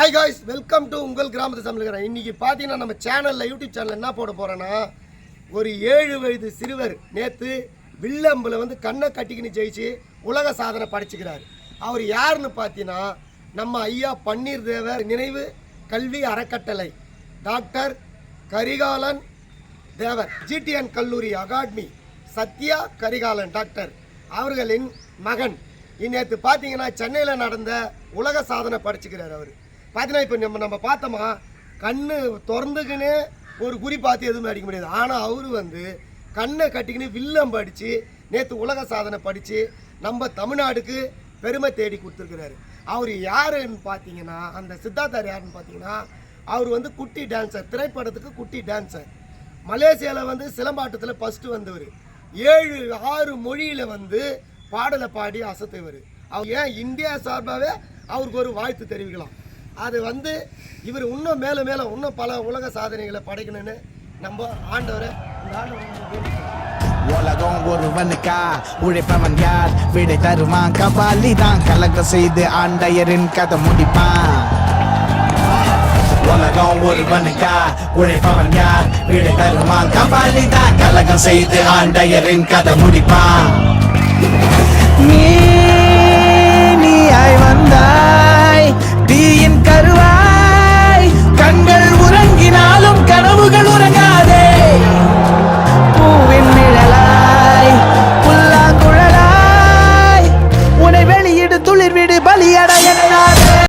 Hi guys, welcome to உங்கள் கிராமத்து சமையல்காரன். இன்றைக்கி பார்த்தீங்கன்னா நம்ம சேனலில் யூடியூப் சேனலில் என்ன போட போகிறோன்னா, ஒரு 7 வயது சிறுவர் நேற்று வில்லம்பில் வந்து கண்ணை கட்டிக்கின்னு ஜெயிச்சு உலக சாதனை படைச்சிக்கிறார். அவர் யாருன்னு பார்த்தீங்கன்னா, நம்ம ஐயா பன்னீர் தேவர் நினைவு கல்வி அறக்கட்டளை டாக்டர் கரிகாலன் தேவர் ஜிடிஎன் கல்லூரி அகாடமி சத்யா கரிகாலன் டாக்டர் அவர்களின் மகன். நேற்று பார்த்தீங்கன்னா சென்னையில் நடந்த உலக சாதனை படிச்சுக்கிறார். அவர் பார்த்தீங்கன்னா இப்போ நம்ம பார்த்தோமா, கண்ணு திறந்துக்கின்னு ஒரு குறி பார்த்து எதுவுமே அடிக்க முடியாது. ஆனால் அவர் வந்து கண்ணை கட்டிக்கின்னு வில்லம் படித்து நேற்று உலக சாதனை படித்து நம்ம தமிழ்நாடுக்கு பெருமை தேடி கொடுத்துருக்கிறாரு. அவர் யாருன்னு பார்த்தீங்கன்னா, அந்த சித்தார்த்தார் யாருன்னு பார்த்தீங்கன்னா, அவர் வந்து குட்டி டான்ஸர், திரைப்படத்துக்கு குட்டி டான்ஸர். மலேசியாவில் வந்து சிலம்பாட்டத்தில் ஃபஸ்ட்டு வந்தவர். 7-6 மொழியில் வந்து பாடலை பாடி அசத்துவர். அவர் ஏன் இந்தியா சார்பாகவே அவருக்கு ஒரு வாழ்த்து தெரிவிக்கலாம். அது வந்து இவர் இன்னும் மேலே இன்னும் பல உலக சாதனைகளை படைக்கணும்னு நம்ம ஆண்டவரை உலகம் ஒருவனுக்கா உழைப்பவன் யார், விடை தருவான் கபாலி தான், கலக்க செய்து ஆண்டையரின் கதை முடிப்பான். உலகம் ஒருவனுக்கா உழைப்பவன் யார், விடை தருவான் கபாலி தான், கலகம் செய்து ஆண்டையரின் கதை முடிப்பான். நீயாய் வந்தாய்